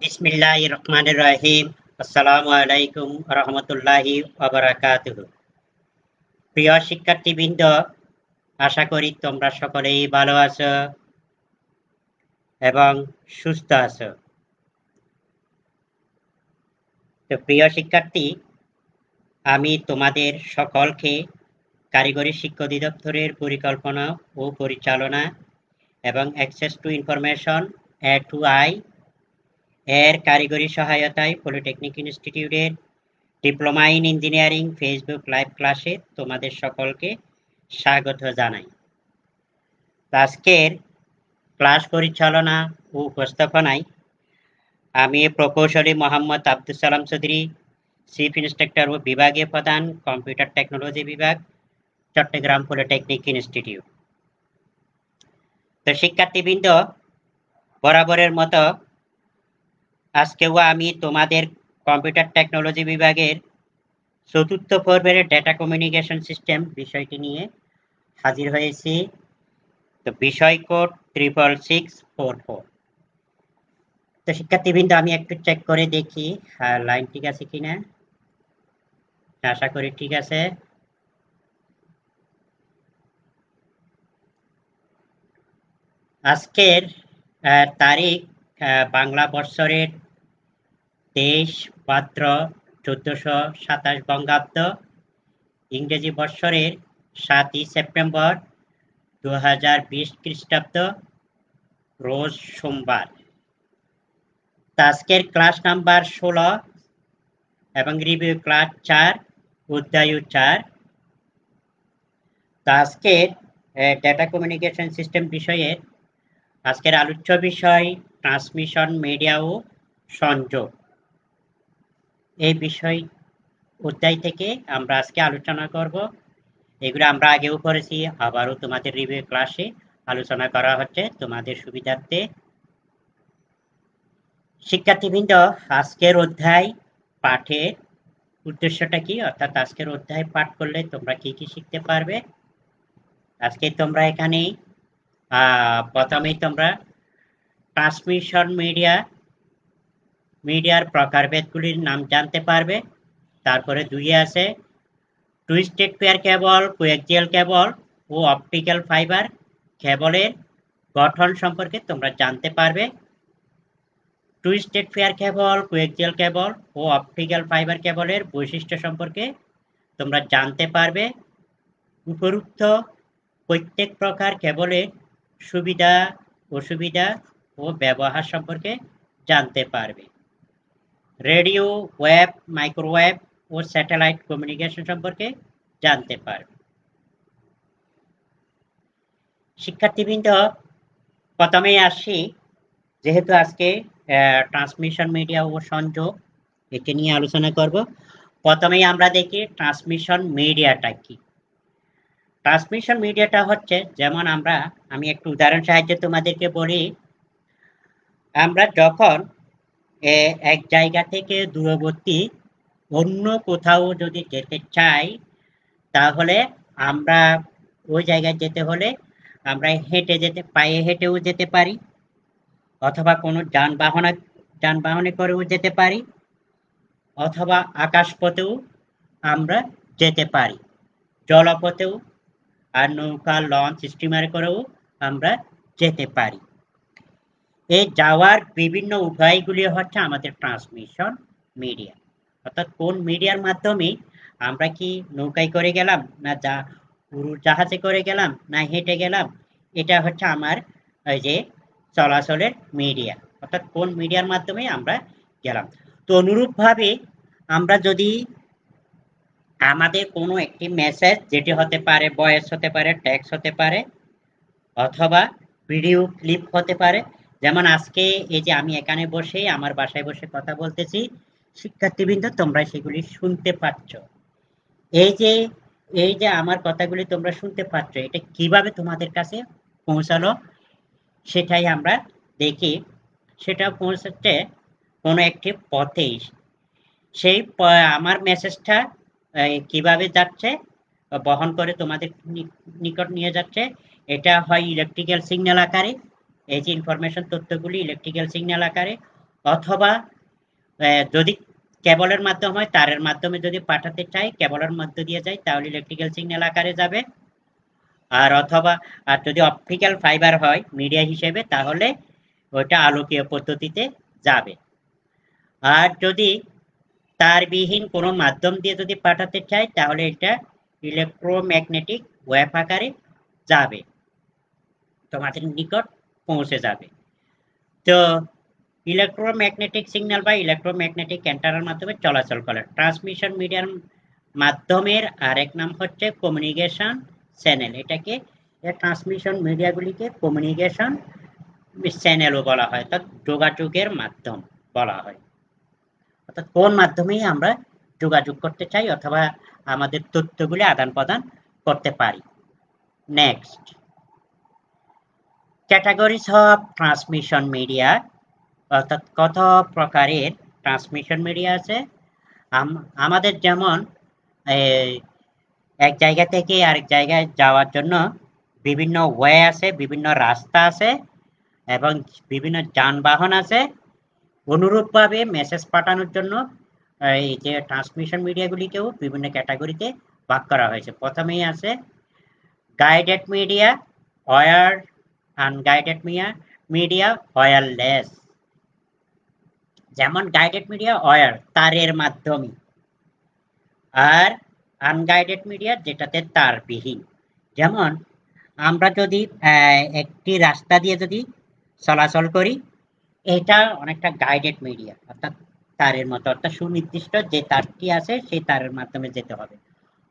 বিসমিল্লাহির রহমানির রহিম। আসসালামু আলাইকুম ওয়া রাহমাতুল্লাহি ওয়া বারাকাতুহু। প্রিয় শিক্ষার্থীবৃন্দ, আশা করি তোমরা সকলেই ভালো আছো এবং সুস্থ আছো। তো প্রিয় শিক্ষার্থী, আমি তোমাদের সকলকে কারিগরি শিক্ষা অধিদপ্তরের পরিকল্পনা ও পরিচালনা এবং অ্যাক্সেস টু ইনফরমেশন A2I এর কারিগরি সহায়তায় পলিটেকনিক ইনস্টিটিউটের diploma in engineering Facebook live ক্লাসে তোমাদের সকলকে স্বাগত জানাই। আজকের ক্লাস পরিচালনা ও উপস্থাপনায় আমি প্রকৌশলী মোহাম্মদ আব্দুল সালাম চৌধুরী, চিফ ইন্সট্রাক্টর ও বিভাগীয় প্রধান, কম্পিউটার টেকনোলজি বিভাগ, চট্টগ্রাম পলিটেকনিক ইনস্টিটিউট। তো শিক্ষার্থীবৃন্দ, বরাবরের মতো আজকেও আমি তোমাদের কম্পিউটার টেকনোলজি বিভাগের চতুর্থ পর্বের ডেটা কমিউনিকেশন সিস্টেম বিষয়টি নিয়ে হাজির হয়েছি। তো বিষয় কোড 66644। তো শিক্ষার্থীবৃন্দ, আমি একটু চেক করে দেখি লাইন ঠিক আছে কিনা। আশা করি ঠিক আছে। আজকের তারিখ বাংলা বৎসরের 23 ভাদ্র 1427 বঙ্গাব্দ, ইংরেজি বৎসরের 7 সেপ্টেম্বর 2020 খ্রিস্টাব্দ, রোজ সোমবার। আজকের ক্লাস নাম্বার 16 এবং রিভিউ ক্লাস 4, অধ্যায় 4। আজকের ডেটা কমিউনিকেশন সিস্টেম বিষয়ের আজকের আলোচ্য বিষয় ট্রান্সমিশন, মিডিয়া ও সংযোগ। এই বিষয় অধ্যায় থেকে আমরা আজকে আলোচনা করব। এগুলো আমরা আগেও করেছি, আবারও তোমাদের রিভিউ ক্লাসে আলোচনা করা হচ্ছে তোমাদের সুবিধার্থে। শিক্ষার্থীবৃন্দ, আজকের অধ্যায় পাঠের উদ্দেশ্যটা কি, অর্থাৎ আজকের অধ্যায় পাঠ করলে তোমরা কি কি শিখতে পারবে। আজকে তোমরা এখানে প্রথমেই তোমরা ট্রান্সমিশন মিডিয়ার প্রকারভেদগুলির নাম জানতে পারবে। তারপরে 2 আছে টুইস্টেড পেয়ার কেবল, কোয়াক্সিয়াল কেবল ও অপটিক্যাল ফাইবার কেবলের গঠন সম্পর্কে তোমরা জানতে পারবে। টুইস্টেড পেয়ার কেবল, কোয়াক্সিয়াল কেবল ও অপটিক্যাল ফাইবার কেবলের বৈশিষ্ট্য সম্পর্কে তোমরা জানতে পারবে। উপরোক্ত প্রত্যেক প্রকার কেবলের সুবিধা, অসুবিধা ও ব্যবহার সম্পর্কে জানতে পারবে। রেডিও, ওয়েব, মাইক্রোওয়েভ ও স্যাটেলাইট কমিউনিকেশন সম্পর্কে জানতে পারবে। শিক্ষার্থীবৃন্দ, প্রথমেই আসি, যেহেতু আজকে ট্রান্সমিশন, মিডিয়া ও সংযোগ একে নিয়ে আলোচনা করব। প্রথমেই আমরা দেখি ট্রান্সমিশন মিডিয়াটা কি। ট্রান্সমিশন মিডিয়াটা হচ্ছে, যেমন আমি একটু উদাহরণ সাহায্যে তোমাদেরকে বলি। আমরা যখন এক জায়গা থেকে দূরবর্তী অন্য কোথাও যদি যেতে চাই, তাহলে আমরা ওই জায়গায় যেতে হলে আমরা পায়ে হেঁটেও যেতে পারি, অথবা কোনো যানবাহনে করেও যেতে পারি, অথবা আকাশপথেও আমরা যেতে পারি, জলপথেও, আর নৌকা, লঞ্চ, স্টিমারে করেও আমরা যেতে পারি। এই যাওয়ার বিভিন্ন উপায়গুলি হচ্ছে আমাদের ট্রান্সমিশন মিডিয়া। অর্থাৎ কোন মিডিয়ার মাধ্যমে আমরা কি নৌকায় করে গেলাম, না জাহাজে করে গেলাম, না হেঁটে গেলাম, এটা হচ্ছে আমার ওই যে চলাচলের মিডিয়া, অর্থাৎ কোন মিডিয়ার মাধ্যমে আমরা গেলাম। তো অনুরূপভাবে আমরা যদি আমাদের কোনো একটি মেসেজ, যেটি হতে পারে ভয়েস, হতে পারে টেক্সট, হতে পারে অথবা ভিডিও ক্লিপ হতে পারে। যেমন আজকে এই যে আমি এখানে বসে আমার বাসায় বসে কথা বলতেছি, শিক্ষার্থীবৃন্দ তোমরা সেগুলি শুনতে পাচ্ছ। এই যে আমার কথাগুলি তোমরা শুনতে পাচ্ছ, এটা কিভাবে তোমাদের কাছে পৌঁছালো সেটাই আমরা দেখি। সেটা পৌঁছাচ্ছে কোনো একটি পথেই। সেই আমার মেসেজটা কিভাবে যাচ্ছে, বহন করে তোমাদের নিকট নিয়ে যাচ্ছে, এটা হয় ইলেকট্রিক্যাল সিগন্যাল আকারে, এই যে ইনফরমেশন তথ্যগুলি ইলেকট্রিক্যাল সিগন্যাল আকারে, অথবা যদি কেবলের মাধ্যমে হয়, তারের মাধ্যমে যদি পাঠাতে চাই, কেবলের মধ্য দিয়ে যায়, তাহলে ইলেকট্রিক্যাল সিগন্যাল আকারে যাবে। আর অথবা আর যদি অপটিক্যাল ফাইবার হয় মিডিয়া হিসেবে, তাহলে ওইটা আলোকীয় পদ্ধতিতে যাবে। আর যদি তারবিহীন কোনো মাধ্যম দিয়ে যদি পাঠাতে চাই, তাহলে এটা ইলেকট্রোম্যাগনেটিক ওয়েভ আকারে যাবে, তোমাদের নিকট পৌঁছে যাবে। তো ইলেকট্রোম্যাগনেটিক সিগন্যাল বা ইলেকট্রোম্যাগনেটিক অ্যান্টেনার মাধ্যমে চলাচল করে। ট্রান্সমিশন মিডিয়ার মাধ্যমের আরেক নাম হচ্ছে কমিউনিকেশন চ্যানেল। এটাকে ট্রান্সমিশন মিডিয়াগুলিকে কমিউনিকেশন চ্যানেলও বলা হয়, অর্থাৎ যোগাযোগের মাধ্যম বলা হয়। অর্থাৎ কোন মাধ্যমেই আমরা যোগাযোগ করতে চাই অথবা আমাদের তথ্যগুলি আদান প্রদান করতে পারি। Next, categories of transmission media, অর্থাৎ কত প্রকারের ট্রান্সমিশন মিডিয়া আছে। আমাদের যেমন এক জায়গা থেকে আরেক জায়গায় যাওয়ার জন্য বিভিন্ন ওয়ে আছে, বিভিন্ন রাস্তা আছে এবং বিভিন্ন যানবাহন আছে। অনুরূপভাবে মেসেজ পাঠানোর জন্য এই যে ট্রান্সমিশন মিডিয়াগুলিকেও বিভিন্ন ক্যাটাগরিতে ভাগ করা হয়েছে। প্রথমেই আছে guided media, wired, unguided media, wireless. যেমন গাইডেড মিডিয়া ওয়্যার, তারের মাধ্যমে, আর আনগাইডেড মিডিয়া যেটাতে তারবিহীন। যেমন আমরা যদি একটি রাস্তা দিয়ে যদি চলাচল করি, এটা অনেকটা গাইডেড মিডিয়া, অর্থাৎ তারের মতো, অর্থাৎ সুনির্দিষ্ট যে তারটি আছে সেই তারের মাধ্যমে যেতে হবে।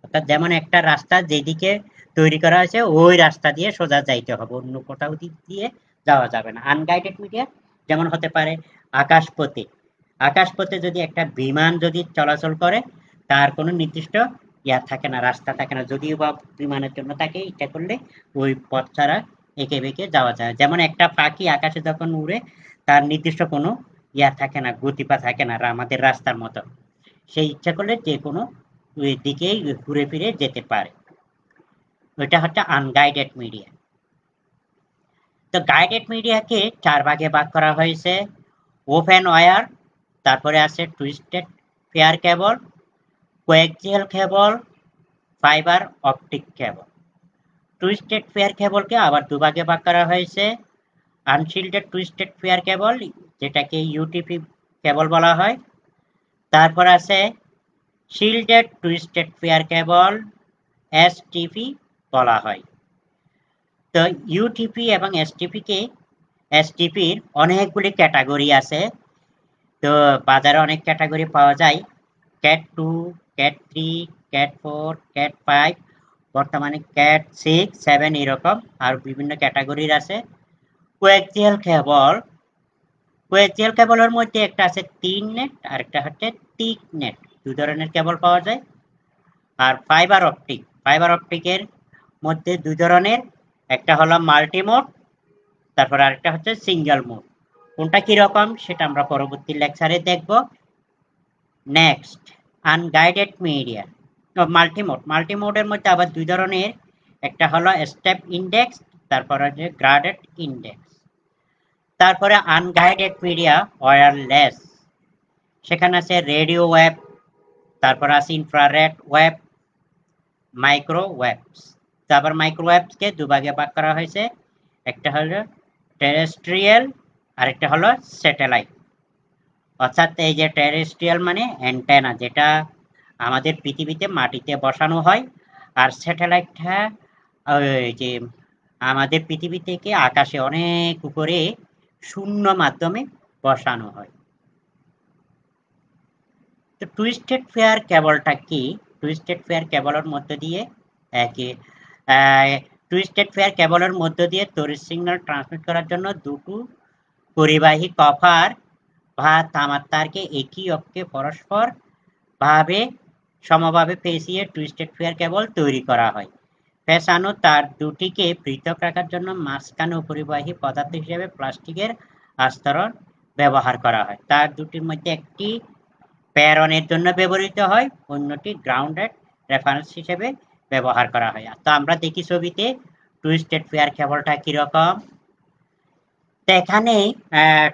অর্থাৎ যেমন একটা রাস্তা যেদিকে তৈরি করা হয়েছে ওই রাস্তা দিয়ে সোজা যাইতে হবে, অন্য কোথাও দিক দিয়ে যাওয়া যাবে না। আনগাইডেড মিডিয়া যেমন হতে পারে আকাশপথে। আকাশপথে যদি একটা বিমান যদি চলাচল করে, তার কোনো নির্দিষ্ট থাকে না, রাস্তা থাকে না, যদিও বা বিমানের জন্য তাকে ইচ্ছা করলে ওই পথ ছাড়া এঁকে বেঁকে যাওয়া যায়। যেমন একটা পাখি আকাশে যখন উড়ে, তার নির্দিষ্ট কোনো থাকে না, গতিপথ থাকে না আমাদের রাস্তার মতো। সেই ইচ্ছা করলে যে কোনো দিকেই ঘুরে ফিরে যেতে পারে। ওইটা হচ্ছে আনগাইডেড মিডিয়া। তো গাইডেড মিডিয়াকে 4 ভাগে ভাগ করা হয়েছে। ওপেন ওয়্যার, তারপরে আছে twisted pair cable, coaxial cable, fiber optic cable. Twisted pair কেবলকে আবার 2 ভাগে ভাগ করা হয়েছে। আনশিল্ডেড টুইস্টেড পেয়ার কেবল, যেটাকে ইউটিপি কেবল বলা হয়। তারপর আছে শিল্ডেড টুইস্টেড পেয়ার কেবল, এসটিপি বলা হয়। তো ইউটিপি এবং এসটিপির অনেকগুলি ক্যাটাগরি আছে। তো বাজারে অনেক ক্যাটাগরি পাওয়া যায়, ক্যাট 2, ক্যাট 3, ক্যাট 4, ক্যাট 5, বর্তমানে ক্যাট 6, 7 এরকম আর বিভিন্ন ক্যাটাগরির আছে। কোয়াক্সিয়াল কেবলের মধ্যে একটা আছে 3 নেট আর একটা হচ্ছে টিক নেট, 2 ধরনের কেবল পাওয়া যায়। আর ফাইবার অপটিকের মধ্যে 2 ধরনের, একটা হলো মাল্টিমোড, তারপর আরেকটা হচ্ছে সিঙ্গেল মোড। কোনটা কি রকম সেটা আমরা পরবর্তী লেকচারে দেখব। Next, unguided media. মাল্টিমোডের মধ্যে আবার 2 ধরনের, একটা হলো স্টেপ ইন্ডেক্স, তারপর হচ্ছে গ্রাডেড ইন্ডেক্স। তারপরে আনগাইডেড মিডিয়া ওয়্যারলেস, সেখানে আছে রেডিও ওয়েভ, তারপর আছে ইনফ্রারেড ওয়েভ, মাইক্রোওয়েভস। তারপর মাইক্রোওয়েভসকে 2 ভাগে ভাগ করা হয়েছে, একটা হলো টেরেস্ট্রিয়াল আর একটা হলো স্যাটেলাইট। অর্থাৎ এই যে টেরেস্ট্রিয়াল মানে অ্যান্টেনা, যেটা আমাদের পৃথিবীতে মাটিতে বসানো হয়, আর স্যাটেলাইটটা ওই যে আমাদের পৃথিবী থেকে আকাশে অনেক উপরে শূন্য মাধ্যমে বসানো হয়। তো টুইস্টেড পেয়ার কেবলটা কি? টুইস্টেড পেয়ার কেবলের মধ্য দিয়ে টুইস্টেড পেয়ার কেবলের মধ্য দিয়ে তড়িৎ সিগন্যাল ট্রান্সমিট করার জন্য 2টো পরিবাহী কপার বা তামার তারকে একই অক্ষে পরস্পর ভাবে সমভাবে পেঁচিয়ে টুইস্টেড পেয়ার কেবল তৈরি করা হয়। পেঁচানো তার দুটিকে পৃথক রাখার জন্য মাঝখানে পরিবাহী পদার্থ হিসেবে প্লাস্টিকের আস্তরণ ব্যবহার করা হয়। তার দুটির মধ্যে একটি প্রেরণের জন্য ব্যবহৃত হয়, অন্যটি গ্রাউন্ডেড রেফারেন্স হিসেবে ব্যবহার করা হয়। তো আমরা দেখি ছবিতে টুইস্টেড পেয়ার কেবলটা কিরকম। তো এখানে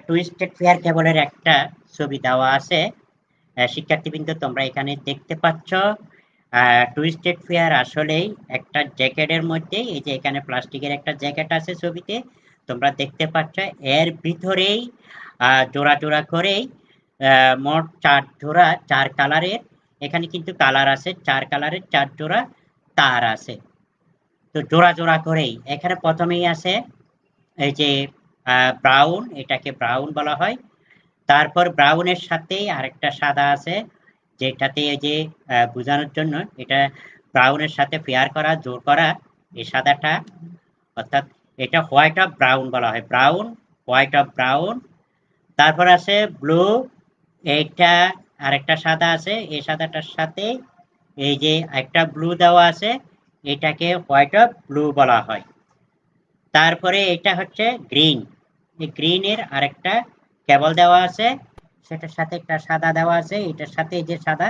টুইস্টেড পেয়ার কেবলের একটা ছবি দেওয়া আছে। শিক্ষার্থীবৃন্দ তোমরা এখানে দেখতে পাচ্ছ টুইস্টেড পেয়ার আসলেই একটা জ্যাকেটের মধ্যে, এই যে এখানে প্লাস্টিকের একটা জ্যাকেট আছে ছবিতে তোমরা দেখতে পাচ্ছ, এর ভিতরেই জোড়া জোড়া করেই মোট 4 জোড়া 4 কালারের, এখানে কিন্তু কালার আছে 4 কালারের 4 জোড়া তার আছে। তো জোড়া জোড়া করেই এখানে প্রথমেই আছে এই যে ব্রাউন, এটাকে ব্রাউন বলা হয়। তারপর ব্রাউনের সাথেই আরেকটা সাদা আছে, যেটাতে এই যে বোঝানোর জন্য এটা ব্রাউনের সাথে পেয়ার করা, জোর করা এই সাদাটা, অর্থাৎ এটা হোয়াইট অফ ব্রাউন বলা হয়, ব্রাউন হোয়াইট অফ ব্রাউন। তারপর আছে ব্লু, এইটা আরেকটা সাদা আছে, এই সাদাটার সাথে এই যে একটা ব্লু দেওয়া আছে, এটাকে হোয়াইট অফ ব্লু বলা হয়। তারপরে এটা হচ্ছে গ্রিন, এই গ্রিনের আরেকটা কেবল দেওয়া আছে, সেটার সাথে একটা সাদা দেওয়া আছে, এটার সাথে এই যে সাদা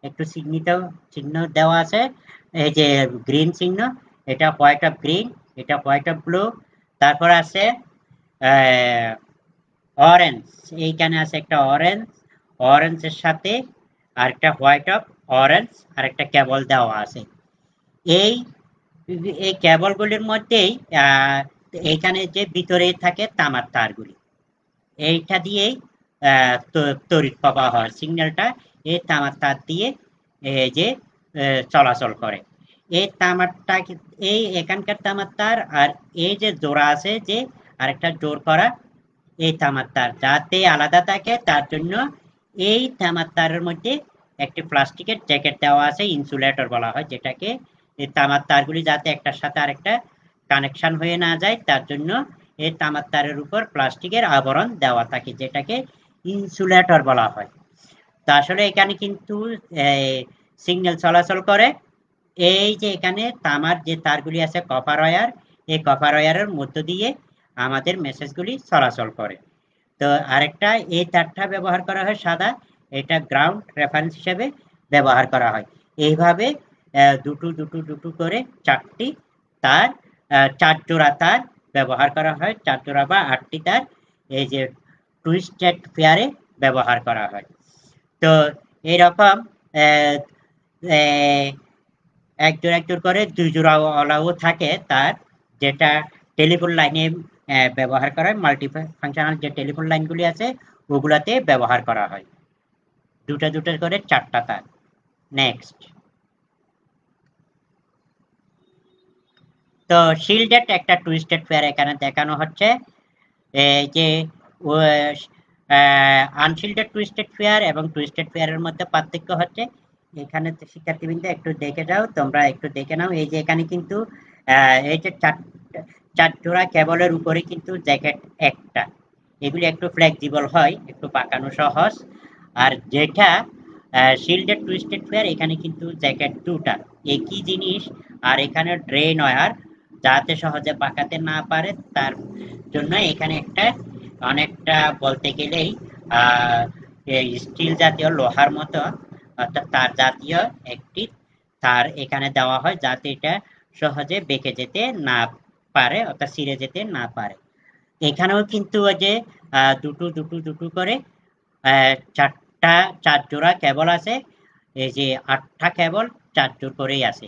একটু চিহ্ন দেওয়া আছে, এই যে গ্রিন চিহ্ন, এটা হোয়াইট অফ গ্রিন, এটা হোয়াইট অফ ব্লু। তারপর আছে অরেঞ্জ, এইখানে আছে একটা অরেঞ্জ, অরেঞ্জের সাথে আরেকটা হোয়াইট অফ অরেঞ্জ আরেকটা কেবল দেওয়া আছে। এই এই কেবলগুলির মধ্যেই এইখানে যে ভিতরে থাকে তামার তারগুলি, এইটা দিয়েই তড়িৎ প্রবাহ হয়, সিগন্যালটা এই তামার তার দিয়ে এই যে চলাচল করে। এই তামারটা, এই এখানকার তামার তার আর এই যে জোড়া আছে যে আরেকটা জোর করা এই তামার তার যাতে আলাদা থাকে, তার জন্য এই তামার তারের মধ্যে একটি প্লাস্টিকের জ্যাকেট দেওয়া আছে, ইনসুলেটর বলা হয় যেটাকে। এই তামার তারগুলি যাতে একটার সাথে আরেকটা কানেকশন হয়ে না যায়, তার জন্য এই তামার তারের উপর প্লাস্টিকের আবরণ দেওয়া থাকে, যেটাকে ইনসুলেটর বলা হয়। তো আসলে এখানে কিন্তু সিগন্যাল চলাচল করে। এই যে এখানে তামার যে তারগুলি আছে কপার ওয়্যার, এই কপার ওয়্যারের মধ্য দিয়ে আমাদের মেসেজগুলি চলাচল করে। তো আরেকটা এই তারটা ব্যবহার করা হয় সাদা, এটা গ্রাউন্ড রেফারেন্স হিসেবে ব্যবহার করা হয়। এইভাবে দুটো দুটো দুটো করে 4টি তার, 4 জোড়া তার ব্যবহার করা হয়, 4 জোড়া বা 8টি তার এই যে টুইস্টেড পেয়ারে ব্যবহার করা হয়। তো এইরকম এক জোড়া এক জোড় করে 2 জোড়া ওয়ালাও থাকে তার, যেটা টেলিফোন লাইনে ব্যবহার করা হয়, মাল্টি ফাংশনাল যে টেলিফোন লাইনগুলি আছে ওগুলাতে ব্যবহার করা হয়। দুটা দুটা করে 4টা তার। নেক্সট, তো শিল্ডেড একটা টুইস্টেড পেয়ার এখানে দেখানো হচ্ছে। এই যে আনশিল্ডেড টুইস্টেড পেয়ার এবং টুইস্টেড পেয়ারের মধ্যে পার্থক্য হচ্ছে, এখানে শিক্ষার্থীবৃন্দ একটু দেখে যাও, তোমরা একটু দেখে নাও। এই যে এখানে কিন্তু এই যে 4 জোড়া কেবলের উপরে কিন্তু জ্যাকেট একটা, এগুলি একটু ফ্লেক্সিবল হয়, একটু পাকানো সহজ। আর যেটা শিল্ডেড টুইস্টেড পেয়ার, এখানে কিন্তু জ্যাকেট দুটা, একই জিনিস। আর এখানে ড্রেন ওয়্যার যাতে সহজে পাকাতে না পারে, তার জন্য এখানে একটা অনেকটা বলতে গেলেই স্টিল জাতীয় লোহার মতো, অর্থাৎ তার জাতীয় একটি তার এখানে দেওয়া হয়, যাতে এটা সহজে বেঁকে যেতে না পারে, অর্থাৎ ছিঁড়ে যেতে না পারে। এখানেও কিন্তু ওই যে দুটো দুটো দুটো করে 4 জোড়া কেবল আছে, এই যে 8টা কেবল 4 জোড় করেই আছে।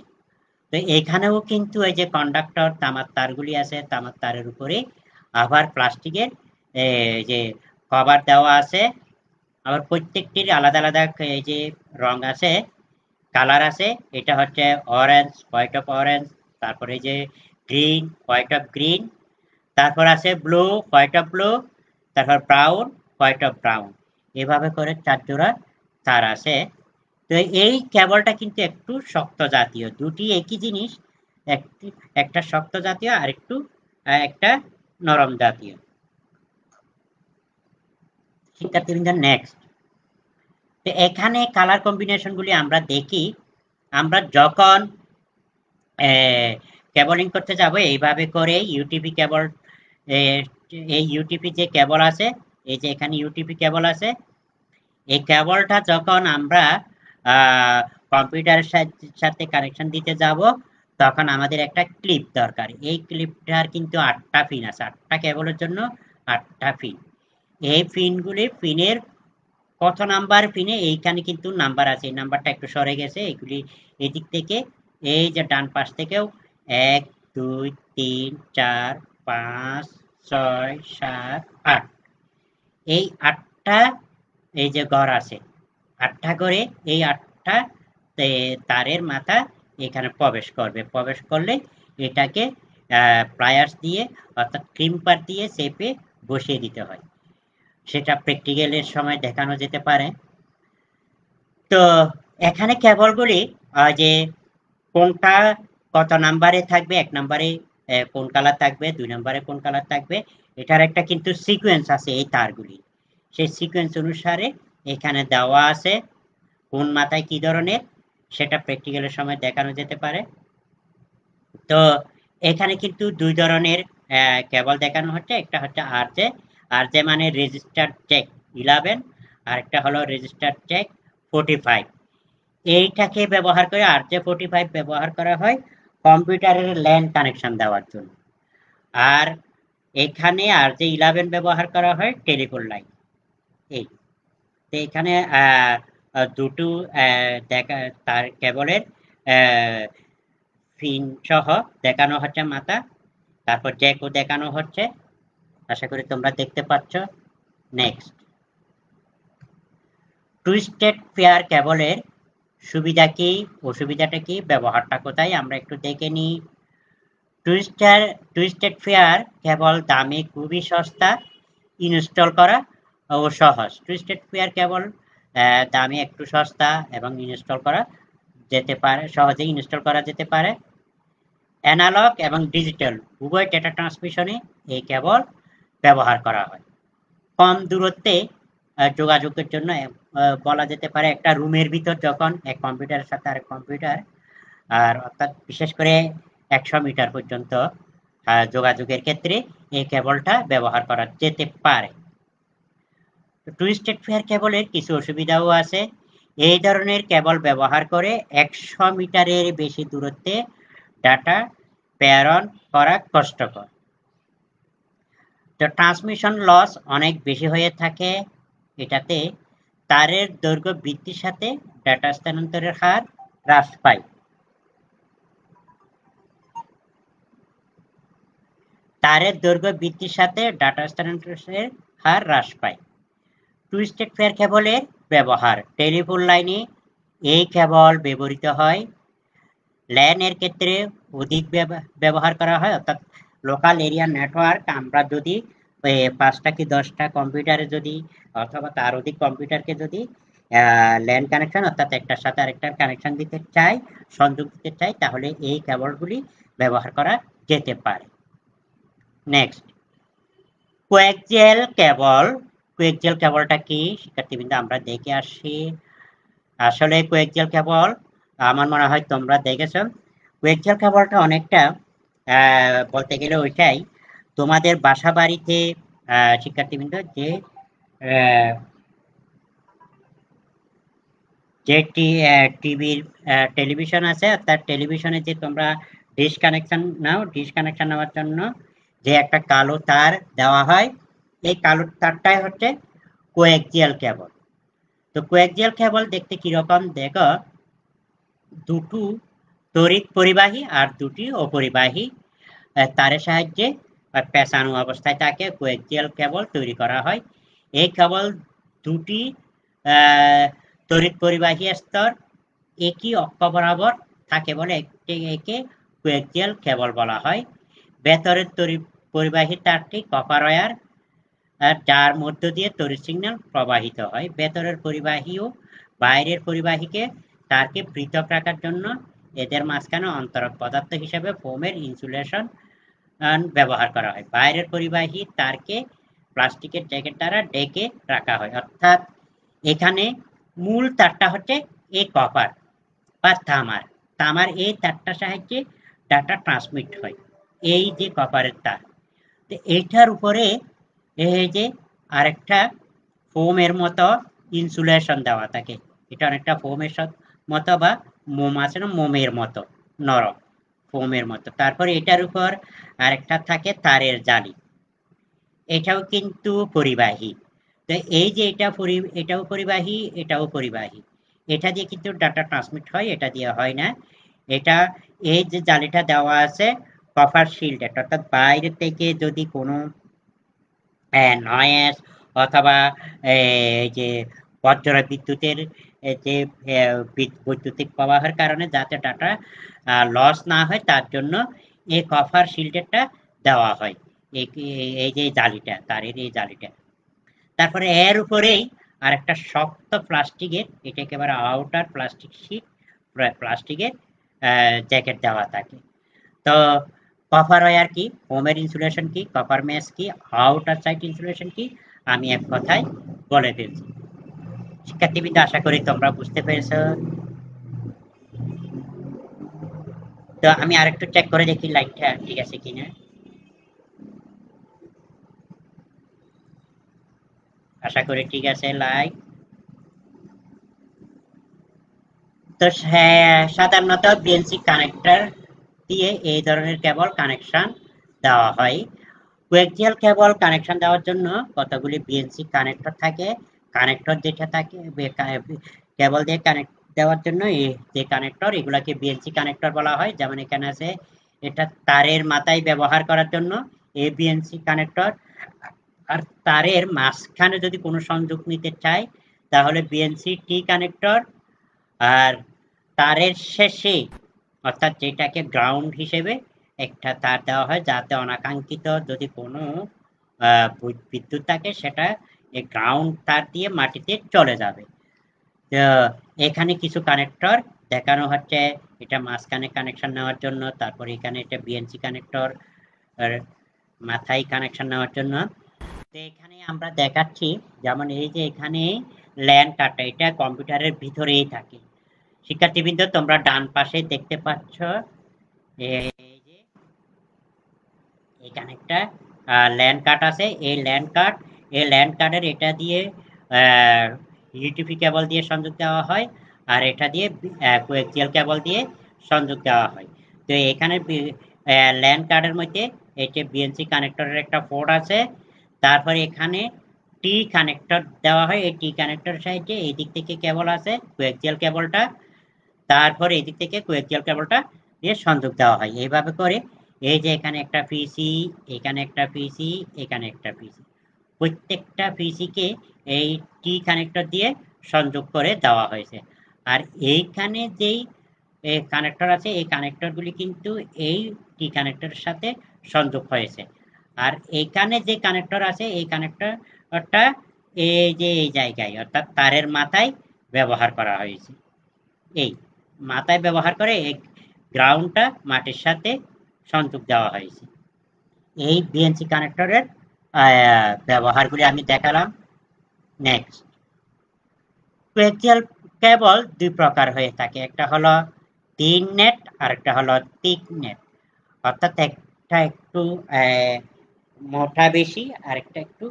তো এখানেও কিন্তু এই যে কন্ডাক্টর তামার তারগুলি আছে, তামার তারের উপরে আবার প্লাস্টিকের যে কভার দেওয়া আছে। আবার প্রত্যেকটির আলাদা আলাদা এই যে রং আছে, কালার আছে। এটা হচ্ছে অরেঞ্জ, হোয়াইট অফ অরেঞ্জ, তারপরে এই যে গ্রিন, হোয়াইট অফ গ্রিন, তারপর আছে ব্লু, হোয়াইট অফ ব্লু, তারপর ব্রাউন, হোয়াইট অফ ব্রাউন। এভাবে করে 4 জোড়া তার আছে। তো এই কেবলটা কিন্তু একটু শক্ত জাতীয়, দুটি একই জিনিস, একটি একটা শক্ত জাতীয় আর একটা নরম জাতীয়। শিক্ষার্থীবৃন্দ নেক্সট, তো এখানে কালার কম্বিনেশনগুলি আমরা দেখি। আমরা যখন কেবলিং করতে যাব, এইভাবে করে ইউটিপি কেবল, এই ইউটিপি যে কেবল আছে, এই যে এখানে ইউটিপি কেবল আছে, এই কেবলটা যখন আমরা কম্পিউটারের সাথে কানেকশন দিতে যাব, তখন আমাদের একটা ক্লিপ দরকার। এই ক্লিপটার কিন্তু 8টা পিন আছে, 8টা কেবলের জন্য 8টা পিন। এই পিনের কত নাম্বার পিনে এইখানে কিন্তু নাম্বার আছে, এই নাম্বারটা একটু সরে গেছে, এগুলি এদিক থেকে এই যে ডান পাশ থেকেও 1 2 3 4 5 6 7 8, এই 8টা এই যে ঘর আছে, 8টা করে এই 8টা তারের মাথা এখানে প্রবেশ করবে, প্রবেশ করলে এটাকে প্লায়ার্স দিয়ে অর্থাৎ ক্রিম্পার দিয়ে চেপে বসিয়ে দিতে হয়। সেটা প্র্যাকটিক্যালের সময় দেখানো যেতে পারে। তো এখানে কেবলগুলি যে কোনটা কত নাম্বারে থাকবে, 1 নাম্বারে কোন কালার থাকবে, 2 নাম্বারে কোন কালার থাকবে, এটার একটা কিন্তু সিকোয়েন্স আছে এই তারগুলি। সেই সিকোয়েন্স অনুসারে এখানে দেওয়া আছে কোন মাথায় কি ধরনের, সেটা প্র্যাকটিক্যালের সময় দেখানো যেতে পারে। তো এখানে কিন্তু 2 ধরনের কেবল দেখানো হচ্ছে, একটা হচ্ছে আরজে, আরজে মানে রেজিস্টার্ড জ্যাক 11, আর একটা হলো রেজিস্টার্ড জ্যাক 45। এইটাকে ব্যবহার করে আরজে 45 ব্যবহার করা হয় কম্পিউটারের ল্যান কানেকশন দেওয়ার জন্য, আর এখানে আরজে 11 ব্যবহার করা হয় টেলিফোন লাইন। এই তো এখানে দুটো দেখা তার কেবলের পিন সহ দেখানো হচ্ছে মাথা, তারপর জ্যাকও দেখানো হচ্ছে, আশা করি তোমরা দেখতে পাচ্ছ। নেক্সট, টুইস্টেড পেয়ার কেবলের সুবিধা কি, অসুবিধাটা কি, ব্যবহারটা কোথায় আমরা একটু দেখে নিই। টুইস্টেড পেয়ার কেবল দামে খুবই সস্তা, ইনস্টল করা ও সহজ। টুইস্টেড পেয়ার কেবল দামে একটু সস্তা এবং ইনস্টল করা যেতে পারে, সহজেই ইনস্টল করা যেতে পারে। অ্যানালগ এবং ডিজিটাল উভয় ডেটা ট্রান্সমিশনে এই কেবল ব্যবহার করা হয়। কম দূরত্বে যোগাযোগের জন্য বলা যেতে পারে একটা রুমের ভিতর যখন এক কম্পিউটারের সাথে আরেক কম্পিউটার, আর অর্থাৎ বিশেষ করে 100 মিটার পর্যন্ত যোগাযোগের ক্ষেত্রে এই কেবলটা ব্যবহার করা যেতে পারে। টুইস্টেড পেয়ার কেবলের কিছু অসুবিধাও আছে। এই ধরনের কেবল ব্যবহার করে 100 মিটারের বেশি দূরত্বে ডাটা প্রেরণ করা কষ্টকর। তো ট্রান্সমিশন লস অনেক বেশি হয়ে থাকে এটাতে। তারের দৈর্ঘ্য বৃদ্ধির সাথে ডাটা স্থানান্তরের হার হ্রাস পায়। তারের দৈর্ঘ্য বৃদ্ধির সাথে ডাটা স্থানান্তরের হার হ্রাস পায়। টুইস্টেড পেয়ার কেবলের ব্যবহার, টেলিফোন লাইনে এই কেবল ব্যবহৃত হয়। ল্যান এর ক্ষেত্রে অধিক ব্যবহার করা হয়, অর্থাৎ লোকাল এরিয়া নেটওয়ার্ক আমরা যদি 5টা কি 10টা কম্পিউটারে যদি অথবা তার অধিক কম্পিউটারকে যদি ল্যান কানেকশন অর্থাৎ একটার সাথে আরেকটার কানেকশন দিতে চাই, সংযোগ দিতে চাই, তাহলে এই কেবলগুলি ব্যবহার করা যেতে পারে। নেক্সট, কোয়াক্সিয়াল কেবল। কোয়াক্সিয়াল কেবলটা কি শিক্ষার্থীবৃন্দ আমরা দেখে আসি। আসলে কোয়াক্সিয়াল কেবল আমার মনে হয় তোমরা দেখেছো। কোয়াক্সিয়াল কেবলটা অনেকটা বলতে গেলে ওইটাই তোমাদের বাসা বাড়িতে শিক্ষার্থীবৃন্দ যে যে টিভির টেলিভিশন আছে, তার টেলিভিশনে যে তোমরা ডিশ কানেকশন নাও, ডিশ কানেকশন নেওয়ার জন্য যে একটা কালো তার দেওয়া হয়, এই কালো তারটাই হচ্ছে কোয়াক্সিয়াল কেবল। তো কোয়াক্সিয়াল কেবল দেখতে কিরকম দেখো, দুটো তড়িৎ পরিবাহী আর দুটি অপরিবাহী তারের সাহায্যে পেঁচানো অবস্থায় তাকে কোয়াক্সিয়াল কেবল তৈরি করা হয়। এই কেবল দুটি তড়িৎ পরিবাহী স্তর একই অক্ষ বরাবর থাকে বলে একে কোয়াক্সিয়াল কেবল বলা হয়। ভেতরের তড়িৎ পরিবাহী তারটি কপার ওয়্যার, যার মধ্য দিয়ে তড়িৎ সিগন্যাল প্রবাহিত হয়। ভেতরের পরিবাহী ও বাইরের পরিবাহীকে তারকে পৃথক রাখার জন্য এদের মাঝখানে অন্তরক পদার্থ হিসেবে ফোমের ইনসুলেশন ব্যবহার করা হয়। বাইরের পরিবাহী তারকে প্লাস্টিকের জ্যাকেট দ্বারা ঢেকে রাখা হয়, অর্থাৎ এখানে মূল তারটা হচ্ছে এই কপার বা তামার এই তারটার সাহায্যে ডাটা ট্রান্সমিট হয়, এই যে কপারের তার। তো এইটার উপরে এই যে আরেকটা ফোমের মতো ইনসুলেশন দেওয়া থাকে, এটা অনেকটা ফোমের মতো বা মোম আছে না, মোমের মতো নরম ফোমের মতো। তারপরে এটার উপর আরেকটা থাকে তারের জালি। এটাও কিন্তু পরিবাহী। তো এই যে এটাও পরিবাহী, এটাও পরিবাহী। এটা দিয়ে কিন্তু ডাটা ট্রান্সমিট হয়, এটা দিয়ে হয় না। এটা এই যে জালিটা দেওয়া আছে কপার শিল্ডেড, অর্থাৎ বাইরে থেকে যদি কোনো নয়েজ অথবা এই যে বজ্র বিদ্যুতের যে বৈদ্যুতিক প্রবাহের কারণে যাতে ডাটা লস না হয় তার জন্য এই কপার শিল্ডেডটা দেওয়া হয়, এই যে জালিটা, তারের এই জালিটা। তারপরে এর উপরেই আর একটা শক্ত প্লাস্টিকের, এটা একেবারে আউটার প্লাস্টিক শিট, প্লাস্টিকের জ্যাকেট দেওয়া থাকে। তো কপার ওয়্যার কি, হোমের ইনসুলেশন কি, কপার মেশ কি, আউটার সাইড ইনসুলেশন কি, আমি এক কথায় বলে ফেলছি। শিক্ষার্থীবৃন্দ, আশা করি তোমরা বুঝতে পেরেছ। তো আমি আরেকটু চেক করে দেখি লাইটটা ঠিক আছে কিনা। আশা করি ঠিক আছে লাইট। তো সাধারণত বিএনসি কানেক্টর দিয়ে এই ধরনের কেবল কানেকশন দেওয়া হয়। কোয়াক্সিয়াল কেবল কানেকশন দেওয়ার জন্য কতগুলি বিএনসি কানেক্টর থাকে। কানেক্টর যেটা থাকে কেবল দিয়ে কানেক্ট দেওয়ার জন্য এই যে কানেক্টর, এগুলাকে বিএনসি কানেক্টর বলা হয়। যেমন এখানে আছে, এটা তারের মাথায় ব্যবহার করার জন্য এই বিএনসি কানেক্টর। আর তারের মাঝখানে যদি কোনো সংযোগ নিতে চাই তাহলে বিএনসি টি কানেক্টর। আর তারের শেষে, অর্থাৎ যেটাকে গ্রাউন্ড হিসেবে একটা তার দেওয়া হয়, যাতে অনাকাঙ্ক্ষিত যদি কোনো বিদ্যুৎ থাকে সেটা এই গ্রাউন্ড তার দিয়ে মাটিতে চলে যাবে। তো এখানে কিছু কানেক্টর দেখানো হচ্ছে, এটা মাঝখানে কানেকশন নেওয়ার জন্য, তারপর এখানে এটা বিএনসি কানেক্টর মাথায় কানেকশন নেওয়ার জন্য। তো এখানে আমরা দেখাচ্ছি, যেমন এই যে এখানে ল্যান কার্ডটা, এটা কম্পিউটারের ভিতরেই থাকে। শিক্ষার্থীবৃন্দ, তোমরা ডান পাশে দেখতে পাচ্ছ এই যে এখানে একটা ল্যান্ড কার্ড আছে। এই ল্যান্ড কার্ডের এটা দিয়ে ইউটিপি কেবল দিয়ে সংযোগ দেওয়া হয়, আর এটা দিয়ে কোয়েক্সিয়াল কেবল দিয়ে সংযোগ দেওয়া হয়। তো এখানে ল্যান্ড কার্ডের মধ্যে এটা বিএনসি কানেক্টরের একটা পোর্ট আছে। তারপর এখানে টি কানেক্টর দেওয়া হয়, এই টি কানেক্টরের সাহায্যে এই দিক থেকে কেবল আছে কোয়েক্সিয়াল কেবলটা, তারপর এই দিক থেকে কোয়েক্সিয়াল কেবলটা দিয়ে সংযোগ দেওয়া হয়। এইভাবে করে এই যে এখানে একটা পিসি, এখানে একটা পিসি, এখানে একটা পিসি, প্রত্যেকটা পিসিকে এই টি কানেক্টর দিয়ে সংযোগ করে দেওয়া হয়েছে। আর এইখানে যেই কানেক্টর আছে, এই কানেক্টরগুলি কিন্তু এই টি কানেক্টরের সাথে সংযোগ হয়েছে। আর এখানে যে কানেক্টর আছে, এই কানেক্টরটা এই যে এই জায়গায়, অর্থাৎ তারের মাথায় ব্যবহার করা হয়েছে। এই মাথায় ব্যবহার করে এই গ্রাউন্ডটা মাটির সাথে সংযোগ দেওয়া হয়েছে। এই বিএনসি কানেক্টরের ব্যবহারগুলি আমি দেখালাম। নেক্সট, কোয়েক্সিয়াল কেবল দুই প্রকার হয়ে থাকে, একটা হলো তিন নেট আর একটা হলো তিক নেট, অর্থাৎ একটা একটু মোটা বেশি আর একটা একটু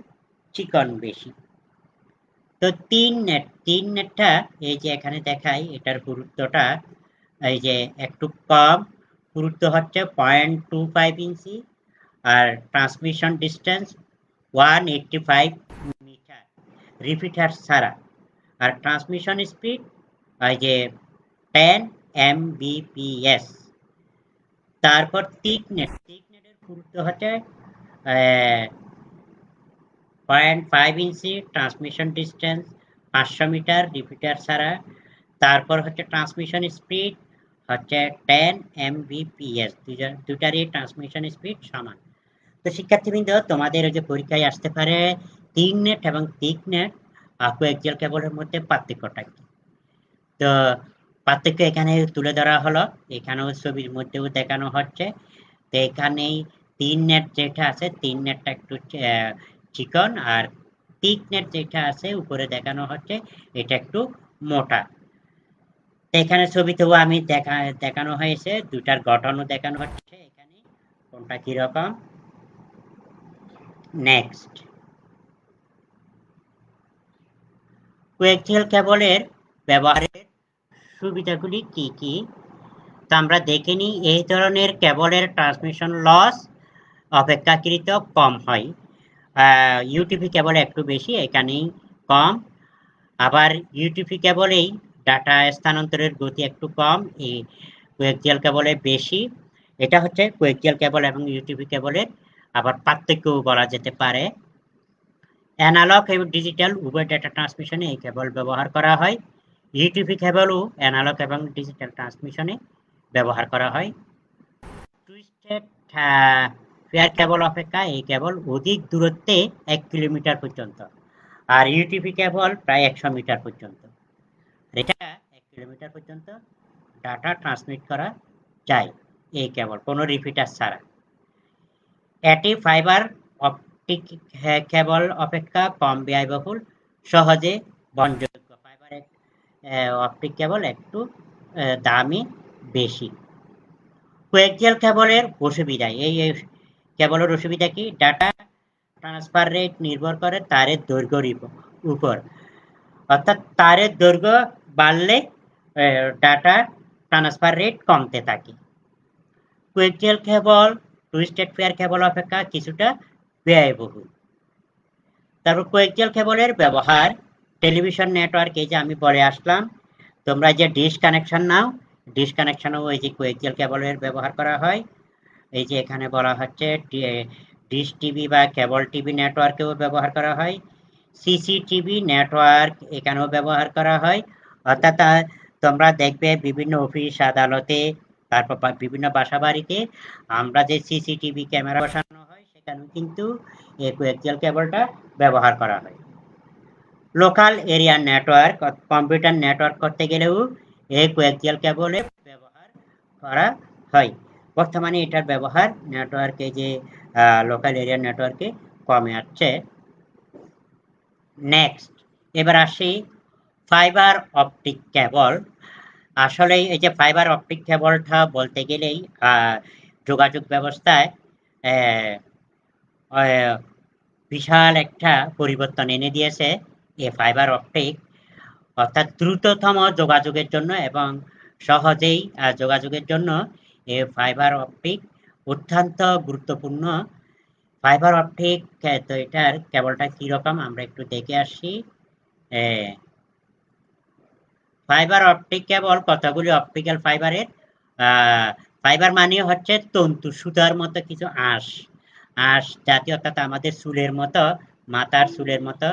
চিকন বেশি। তো তিন নেটটা এই যে এখানে দেখাই, এটার গুরুত্বটা এই যে একটু কম, গুরুত্ব হচ্ছে 0.25 ইঞ্চি, আর ট্রান্সমিশন ডিস্টেন্স 185 মিটার রিপিটার ছাড়া, আর ট্রান্সমিশন স্পিড এই যে 10 Mbps। তারপর টিকনেটের গুরুত্ব হচ্ছে 0.5 ইঞ্চি, ট্রান্সমিশন ডিস্টেন্স 500 মিটার রিপিটার ছাড়া। তারপর হচ্ছে ট্রান্সমিশন স্পিড হচ্ছে 10 Mbps, দুটারই ট্রান্সমিশন স্পিড সমান। তো শিক্ষার্থীবৃন্দ, তোমাদের ওই যে পরীক্ষায় আসতে পারে তিন নেট এবং তিক নেট কোয়েক্সিয়াল কেবলের মধ্যে পার্থক্যটা কি। তো পার্থক্য এখানে তুলে ধরা হলো, এখানেও ছবির মধ্যেও দেখানো হচ্ছে। তো এখানেই তিন নেট যেটা আছে, তিন নেটটা একটু চিকন, আর তিক নেট যেটা আছে উপরে দেখানো হচ্ছে এটা একটু মোটা। এখানে ছবিতেও আমি দেখানো হয়েছে, দুটার গঠনও দেখানো হচ্ছে এখানে কোনটা কিরকম। নেক্সট, কোয়েক্সিয়াল কেবলের ব্যবহারের সুবিধাগুলি কি কি তা আমরা দেখে নিই। এই ধরনের কেবলের ট্রান্সমিশন লস অপেক্ষাকৃত কম হয়, ইউটিপি কেবল একটু বেশি, এখানেই কম। আবার ইউটিপি কেবলেই ডাটা স্থানান্তরের গতি একটু কম, এই কোয়েক্সিয়াল কেবলে বেশি। এটা হচ্ছে কোয়েক্সিয়াল কেবল এবং ইউটিপি কেবলের আবার পার্থক্যও বলা যেতে পারে। অ্যানালগ এবং ডিজিটাল উভয় ডেটা ট্রান্সমিশনে এই কেবল ব্যবহার করা হয়। ইউটিপি কেবলও অ্যানালগ এবং ডিজিটাল ট্রান্সমিশনে ব্যবহার করা হয়। টুইস্টেড ফেয়ার কেবল অপেক্ষা এই কেবল অধিক দূরত্বে 1 কিলোমিটার পর্যন্ত, আর ইউটিপি কেবল প্রায় 100 মিটার পর্যন্ত। এটা 1 কিলোমিটার পর্যন্ত ডাটা ট্রান্সমিট করা যায় এই কেবল, কোনো রিপিটার ছাড়া। এটি ফাইবার অপটিক কেবল অপেক্ষা কম ব্যয়বহুল, সহজে বহনযোগ্য। ফাইবার অপটিক কেবল একটু দামি বেশি। কোয়েক্সিয়াল কেবলের অসুবিধা, এই কেবলের অসুবিধা কি? ডাটা ট্রান্সফার রেট নির্ভর করে তারের দৈর্ঘ্যের উপর, অর্থাৎ তারের দৈর্ঘ্য বাড়লে ডাটা ট্রান্সফার রেট কমতে থাকে। কোয়েক্সিয়াল কেবল টুইস্টেড পেয়ার কেবল অপেক্ষা কিছুটা ব্যয়বহুল। তারপর কোয়েক্সিয়াল কেবলের ব্যবহার টেলিভিশন নেটওয়ার্ক, এই যে আমি বলে আসলাম, তোমরা যে ডিশ কানেকশন নাও, ডিশ কানেকশনেও এই যে কোয়েক্সিয়াল কেবলের ব্যবহার করা হয়। এই যে এখানে বলা হচ্ছে ডিশ টিভি বা কেবল টিভি নেটওয়ার্কেও ব্যবহার করা হয়। সিসিটিভি নেটওয়ার্ক এখানেও ব্যবহার করা হয়। অর্থাৎ তোমরা দেখবে বিভিন্ন অফিস আদালতে, তারপর বিভিন্ন বাসা বাড়িতে আমরা যে সিসিটিভি ক্যামেরা বসানো হয়, সেখানেও কিন্তু এই কোয়েক্সিয়াল কেবলটা ব্যবহার করা হয়। Local area network, computer network করতে গেলেও এই কোয়েক্সিয়াল কেবলের ব্যবহার করা হয়। বর্তমানে এটার ব্যবহার নেটওয়ার্কে, যে লোকাল এরিয়া নেটওয়ার্কে কমে আসছে। নেক্সট, এবার আসি ফাইবার অপটিক কেবল। আসলে এই যে ফাইবার অপটিক কেবলটা বলতে গেলেই যোগাযোগ ব্যবস্থায় বিশাল একটা পরিবর্তন এনে দিয়েছে এই ফাইবার অপটিক, অর্থাৎ দ্রুততম যোগাযোগের জন্য এবং সহজেই যোগাযোগের জন্য এই ফাইবার অপটিক অত্যন্ত গুরুত্বপূর্ণ। ফাইবার অপটিক, তো এটার কেবলটা কিরকম আমরা একটু দেখে আসি। ফাইবার অপটিক কেবল কতগুলি অপটিক্যাল ফাইবারের, ফাইবার মানে হচ্ছে তন্তু, সুতার মতো কিছু আঁশ জাতীয়, অর্থাৎ আমাদের চুলের মতো, মাথার চুলের মতো।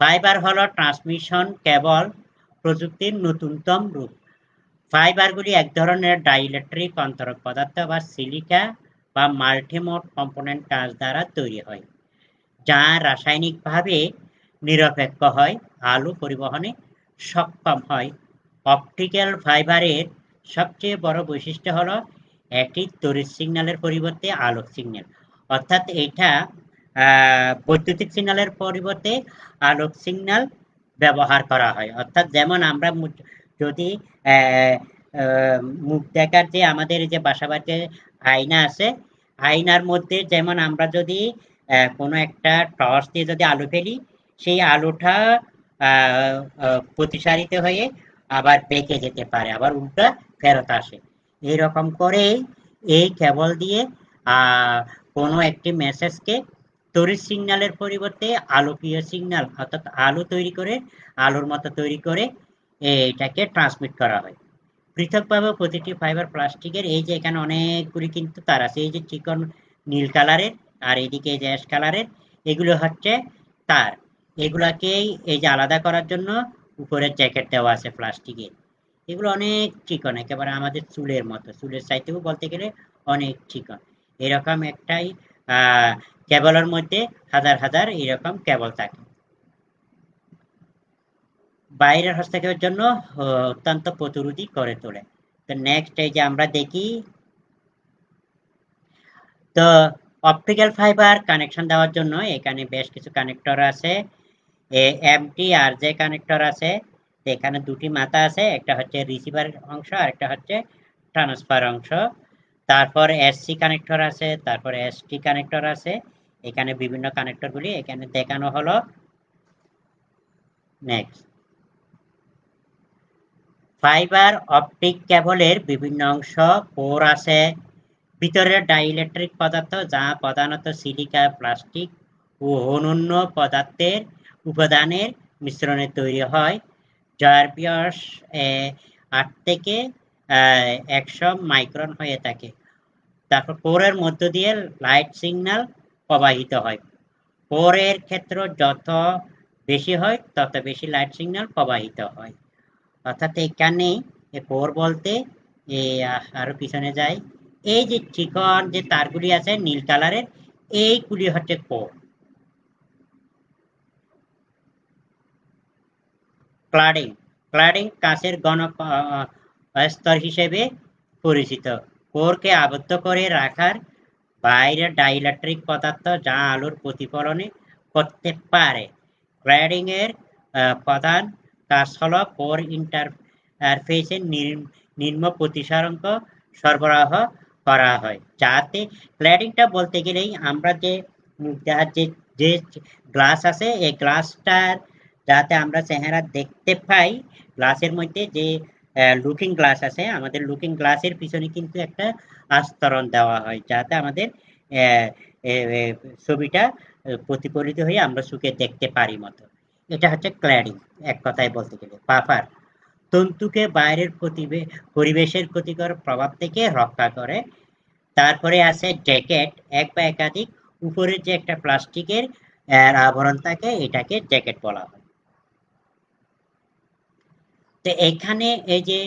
ফাইবার হলো ট্রান্সমিশন কেবল প্রযুক্তির নতুনতম রূপ। ফাইবারগুলি এক ধরনের ডাইইলেকট্রিক অন্তরক পদার্থ বা সিলিকা বা মাল্টিমোড কম্পোনেন্ট কাঁচ দ্বারা তৈরি হয়, যা রাসায়নিকভাবে নিরপেক্ষ হয়, আলো পরিবহনে সক্ষম হয়। অপটিক্যাল ফাইবারের সবচেয়ে বড় বৈশিষ্ট্য হলো এটি তড়িৎ সিগন্যালের পরিবর্তে আলোক সিগন্যাল, অর্থাৎ এটা বৈদ্যুতিক সিগন্যালের পরিবর্তে আলোক সিগন্যাল ব্যবহার করা হয়। অর্থাৎ যেমন আমরা যদি মুখ দেখার যে আমাদের যে বাসা বাড়িতে আয়না আছে, আয়নার মধ্যে যেমন আমরা যদি কোনো একটা টর্চ দিয়ে যদি আলো ফেলি, সেই আলোটা প্রতিসারিত হয়ে আবার বেঁকে যেতে পারে, আবার উল্টা ফেরত আসে। এইরকম করেই এই কেবল দিয়ে কোনো একটি মেসেজকে তড়িৎ সিগন্যালের পরিবর্তে আলোকীয় সিগন্যাল, অর্থাৎ আলো তৈরি করে, আলোর মতো তৈরি করে এটাকে ট্রান্সমিট করা হয়। পৃথকভাবে প্রতিটি ফাইবার প্লাস্টিকের, এই যে এখানে অনেকগুলি কিন্তু তার আছে, এই যে চিকন নীল কালারের আর এইদিকে এই যে অ্যাশ কালারের, এগুলো হচ্ছে তার। এগুলাকেই এই যে আলাদা করার জন্য উপরে জ্যাকেট দেওয়া আছে প্লাস্টিকের। এগুলো অনেক চিকন, একেবারে আমাদের চুলের মতো, চুলের চাইতেও বলতে গেলে অনেক চিকন। এরকম একটাই কেবলের মধ্যে হাজার হাজার এরকম কেবল থাকে। বাইরের হস্তক্ষেপের জন্য অত্যন্ত প্রতিরোধী করে তোলে। তো নেক্সট এই যে আমরা দেখি, তো অপটিক্যাল ফাইবার কানেকশন দেওয়ার জন্য এখানে বেশ কিছু কানেক্টর আছে। এমটি আর যে কানেক্টর আছে, এখানে দুটি মাথা আছে, একটা হচ্ছে রিসিভার অংশ আর একটা হচ্ছে ট্রান্সফার অংশ। তারপর এসসি কানেক্টর আছে, তারপর এসটি কানেক্টর আছে। এখানে বিভিন্ন কানেক্টরগুলি এখানে দেখানো হলো। নেক্সট, ফাইবার অপটিক কেবলের বিভিন্ন অংশ, কোর আছে, ভিতরের ডাইইলেকট্রিক পদার্থ যা প্রধানত সিলিকা, প্লাস্টিক ও অনন্য পদার্থের উপাদানের মিশ্রণে তৈরি হয়, যার ব্যাস 8 থেকে 100 মাইক্রন হয়ে থাকে। তারপর কোরের মধ্য দিয়ে লাইট সিগন্যাল প্রবাহিত হয়। কোরের ক্ষেত্র যত বেশি হয় তত বেশি লাইট সিগন্যাল প্রবাহিত হয়। অর্থাৎ এখানে কোর বলতে আরো পিছনে যাই, এই যে চিকন যে তারগুলি আছে নীল কালারের, এইগুলি হচ্ছে কোর। ক্লাডিং, ক্লাডিং কাঁচের ঘন স্তর হিসেবে পরিচিত। কোরকে আবদ্ধ করে রাখার বাইরে ডাইইলেকট্রিক পদার্থ যা আলোর প্রতিফলনে করতে পারে। ক্ল্যাডিং এর প্রধান কাজ হলো কোর ইন্টারফেসে নিম্ন প্রতিসারাঙ্ক সরবরাহ করা হয়, যাতে ক্ল্যাডিংটা বলতে গেলেই আমরা যে যে গ্লাস আছে এই গ্লাসটার যাতে আমরা চেহারা দেখতে পাই, গ্লাসের মধ্যে যে লুকিং গ্লাস আছে, আমাদের লুকিং গ্লাসের পিছনে কিন্তু একটা আস্তরণ দেওয়া হয়, যাতে আমাদের ছবিটা প্রতিফলিত হয়ে আমরা চোখে দেখতে পারি মতো। এটা হচ্ছে ক্ল্যাডিং এক কথায় বলতে গেলে। বাফার তন্তুকে বাইরের পরিবেশের ক্ষতিকর প্রভাব থেকে রক্ষা করে। তারপরে আছে জ্যাকেট, এক বা একাধিক উপরে যে একটা প্লাস্টিকের আবরণ থাকে, এটাকে জ্যাকেট বলা হয়। তো এখানে এই যে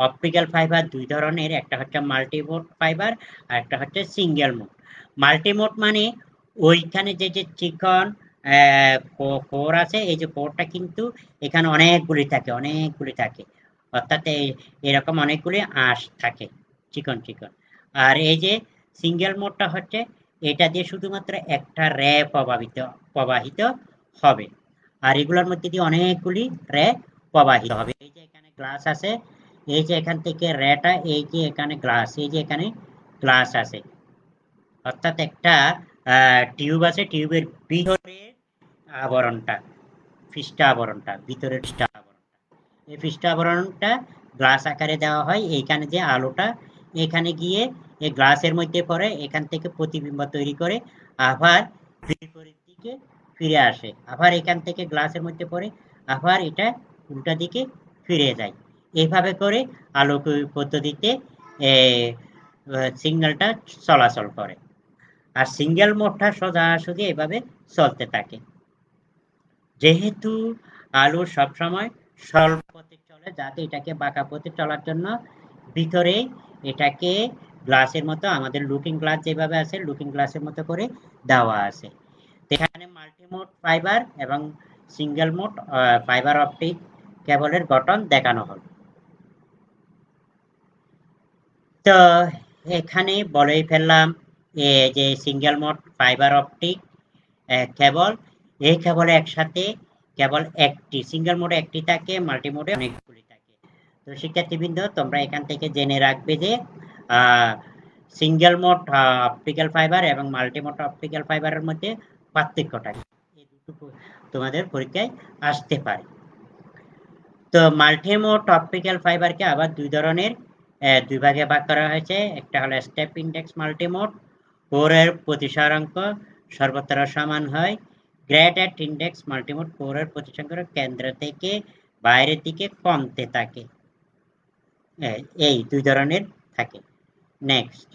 অপটিক্যাল ফাইবার দুই ধরনের, একটা হচ্ছে মাল্টিমোড ফাইবার আর একটা হচ্ছে সিঙ্গেল মোড। মাল্টিমোড মানে ওইখানে যে যে চিকন কোর আছে, এই যে কোরটা কিন্তু এখানে অনেকগুলি থাকে, অর্থাৎ এরকম অনেকগুলি আঁশ থাকে চিকন চিকন। আর এই যে সিঙ্গেল মোডটা হচ্ছে এটা দিয়ে শুধুমাত্র একটা রে প্রবাহিত হবে, আর এগুলোর মধ্যে দিয়ে অনেকগুলি রে প্রবাহিত হবে। এই যে এখানে গ্লাস আছে, এই যে এখান থেকে রেটা, এই যে এখানে গ্লাস, এই যে এখানে গ্লাস আছে, অর্থাৎ একটা টিউব আছে, টিউবের ভিতরে আবরণটা, পৃষ্ঠ আবরণটা, ভিতরের পৃষ্ঠ আবরণটা, এই পৃষ্ঠ আবরণটা গ্লাস আকারে দেওয়া হয়। এইখানে যে আলোটা এখানে গিয়ে এই গ্লাসের মধ্যে পড়ে, এখান থেকে প্রতিবিম্ব তৈরি করে আবার বিপরীত দিকে ফিরে আসে, আবার এখান থেকে গ্লাসের মধ্যে পড়ে, আবার এটা উল্টা দিকে ফিরে যায়। এইভাবে করে আলোক পদ্ধতিতে সিগন্যালটা চলাচল করে। আর সিঙ্গেল মোডটা সোজাসুজি এভাবে চলতে থাকে। যেহেতু আলো সবসময় সরল পথে চলে, যাতে এটাকে বাঁকা পথে চলার জন্য ভিতরে এটাকে গ্লাসের মতো, আমাদের লুকিং গ্লাস যেভাবে আছে লুকিং গ্লাসের মতো করে দেওয়া আছে। এখানে মাল্টিমোড ফাইবার এবং সিঙ্গেল মোড ফাইবার অপটিক কেবলের গঠন দেখানো হল। তো এখানে বলেই ফেললাম যে সিঙ্গেল মোড ফাইবার অপটিক কেবল, এই কেবল একসাথে কেবল একটি সিঙ্গেল মোডে একটি থাকে, মাল্টি মোডে অনেকগুলি থাকে। তো শিক্ষার্থীবৃন্দ, তোমরা এখান থেকে জেনে রাখবে যে সিঙ্গেল মোড অপটিক্যাল ফাইবার এবং মাল্টি মোড অপটিক্যাল ফাইবারের মধ্যে পার্থক্যটা কি, এই দুটো তোমাদের পরীক্ষায় আসতে পারে। তো মাল্টি মোড অপটিক্যাল ফাইবারকে আবার দুই ধরনের, দুই ভাগে ভাগ করা হয়েছে। একটা হলো স্টেপ ইন্ডেক্স মাল্টি মোড, কোরের প্রতিসারাঙ্ক সর্বত্র সমান হয়। গ্রেডেড ইন্ডেক্স মাল্টিমোড কোরের প্রতিসংখ্যার কেন্দ্র থেকে বাইরের দিকে কমতে থাকে। এই দুই ধরনের থাকে। নেক্সট,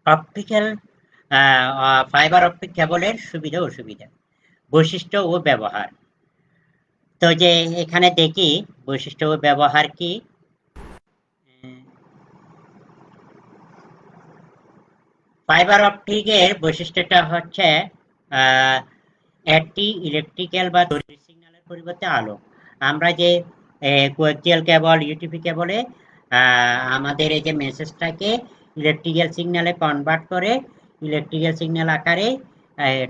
অপটিক্যাল ফাইবার অপটিক কেবলের সুবিধা অসুবিধা, বৈশিষ্ট্য ও ব্যবহার। তো যে এখানে দেখি বৈশিষ্ট্য ও ব্যবহার কি। ফাইবার অপটিকের বৈশিষ্ট্যটা হচ্ছে একটি ইলেকট্রিক্যাল বা তড়িৎ সিগন্যালের পরিবর্তে আলো। আমরা যে কোয়াক্সিয়াল কেবল, ইউটিপি কেবলে আমাদের এই যে মেসেজটাকে ইলেকট্রিক্যাল সিগন্যালে কনভার্ট করে ইলেকট্রিক্যাল সিগন্যাল আকারে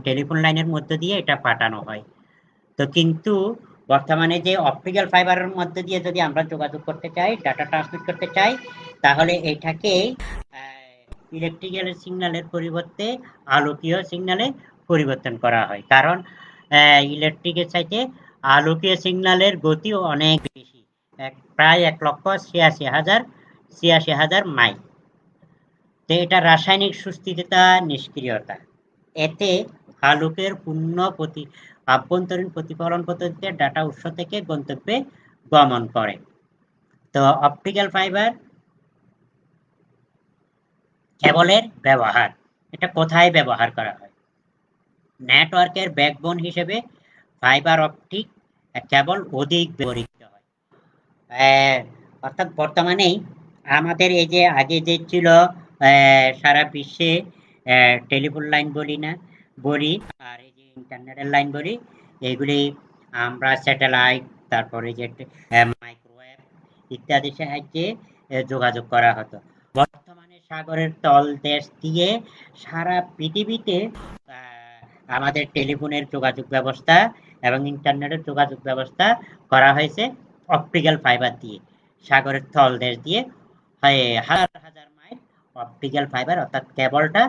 টেলিফোন লাইনের মধ্য দিয়ে এটা পাঠানো হয়। তো কিন্তু বর্তমানে যে অপটিক্যাল ফাইবারের মধ্যে দিয়ে যদি আমরা যোগাযোগ করতে চাই, ডাটা ট্রান্সমিট করতে চাই, তাহলে এটাকে ইলেকট্রিক্যাল সিগন্যালের পরিবর্তে আলোকীয় সিগন্যালে পরিবর্তন করা হয়, কারণ ইলেকট্রিকের চাইতে আলোকীয় সিগন্যালের গতি অনেক বেশি, প্রায় 1,86,000 মাইল। তো এটা রাসায়নিক সুস্থিরতা, নিষ্ক্রিয়তা, এতে আলোকের আভ্যন্তরীণ প্রতিফলন পদ্ধতিতে ডাটা উৎস থেকে গন্তব্যে গমন করে। তো অপটিক্যাল ফাইবার কেবলের ব্যবহার, এটা কোথায় ব্যবহার করা হয়? নেটওয়ার্কের ব্যাকবোন হিসেবে ফাইবার অপটিক কেবল অধিক ব্যবহৃত হয়। অর্থাৎ বর্তমানে আমাদের এই যে আগে যে ছিল সারা বিশ্বে টেলিফোন লাইন বলি আর এই যে ইন্টারনেটের লাইন বলি, এগুলি আমরা স্যাটেলাইট, তারপরে যে মাইক্রোওয়েভ ইত্যাদি সাহায্যে যোগাযোগ করা হতো। বর্তমানে সাগরের তলদেশ দিয়ে সারা পৃথিবীতে আমাদের টেলিফোনের যোগাযোগ ব্যবস্থা এবং ইন্টারনেটের যোগাযোগ ব্যবস্থা করা হয়েছে অপটিক্যাল ফাইবার দিয়ে। সাগরের তলদেশ দিয়ে হাজার হাজার মাইল অপটিক্যাল ফাইবার অর্থাৎ কেবলটা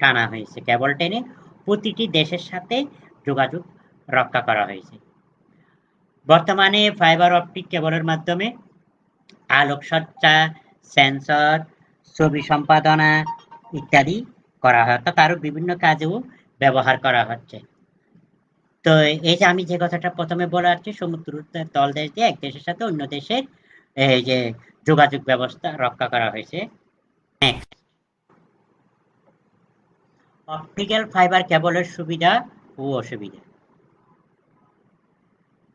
টানা হয়েছে। কেবল টেনে প্রতিটি দেশের সাথে যোগাযোগ রক্ষা করা হয়েছে। বর্তমানে ফাইবার অপটিক কেবলের মাধ্যমে আলোকসজ্জা, সেন্সর, ছবি সম্পাদনা ইত্যাদি করা হয়, অর্থাৎ আরো বিভিন্ন কাজেও ব্যবহার করা হচ্ছে। তো এই যে আমি যে কথাটা প্রথমে বলে আসছি, সমুদ্র তলদেশ দিয়ে এক দেশের সাথে অন্য দেশের এই যে যোগাযোগ ব্যবস্থা রক্ষা করা হয়েছে। অপটিক্যাল ফাইবার কেবলের সুবিধা ও অসুবিধা।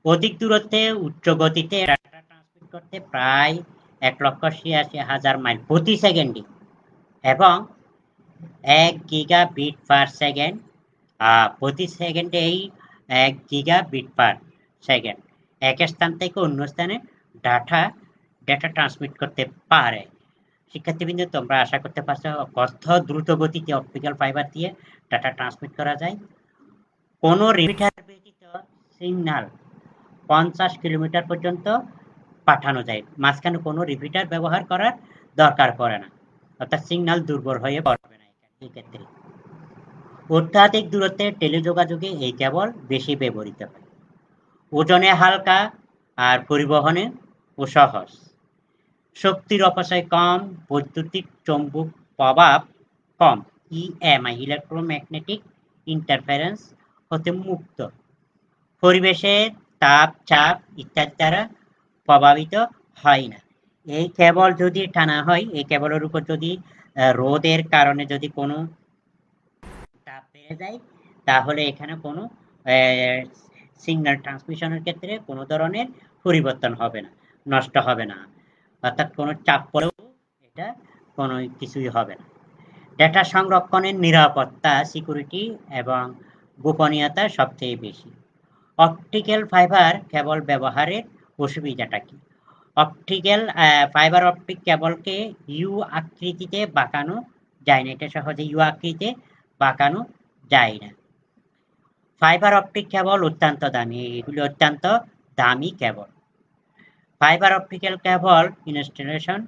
অধিক দূরত্বে উচ্চ গতিতে ডাটা ট্রান্সমিট করতে প্রায় 1,86,000 মাইল প্রতি সেকেন্ডে এবং 1 গিগাবিট পার সেকেন্ড প্রতি সেকেন্ডে, এই 1 গিগাবিট পার সেকেন্ড এক স্থান থেকে অন্য স্থানে ডাটা ট্রান্সমিট করতে পারে। শিক্ষার্থীবৃন্দ, তোমরা আশা করতে পারছো কত দ্রুত গতিতে অপটিক্যাল ফাইবার দিয়ে ডাটা ট্রান্সমিট করা যায়। কোনো রিপিটার ব্যতীত সিগন্যাল 50 কিলোমিটার পর্যন্ত পাঠানো যায়। মাঝখানে কোনো রিপিটার ব্যবহার করার দরকার পড়ে না, অর্থাৎ সিগন্যাল দুর্বল হয়ে পড়বে না এই ক্ষেত্রে। অত্যাধিক দূরত্বে টেলিযোগাযোগে এই কেবল বেশি ব্যবহৃত হয়। ওজনে হালকা আর পরিবহনে ও সহজ। শক্তির অপচয় কম, বৈদ্যুতিক চৌম্বক প্রভাব কম, ইএমআই ইলেকট্রোম্যাগনেটিক ইন্টারফারেন্স হতে মুক্ত, পরিবেশের তাপ, চাপ ইত্যাদি দ্বারা প্রভাবিত হয় না। এই কেবল যদি টানা হয়, এই কেবলের উপর যদি রোদের কারণে যদি কোনো তাপ বেড়ে যায়, তাহলে এখানে কোনো সিগন্যাল ট্রান্সমিশনের ক্ষেত্রে কোনো ধরনের পরিবর্তন হবে না, নষ্ট হবে না, অর্থাৎ কোনো চাপ পড়েও এটা কোনো কিছুই হবে না। ডেটা সংরক্ষণের নিরাপত্তা, সিকিউরিটি এবং গোপনীয়তা সবচেয়ে বেশি। অপটিক্যাল ফাইবার কেবল ব্যবহারের অসুবিধাটা কি? অপটিক্যাল ফাইবার অপটিক কেবলকে ইউ আকৃতিতে বাঁকানো যায় না, এটা সহজে ইউ আকৃতিতে বাঁকানো যায় না। ফাইবার অপটিক কেবল অত্যন্ত দামি, এগুলি অত্যন্ত দামি কেবল। ফাইবার অপটিক্যাল কেবল ইনস্টলেশন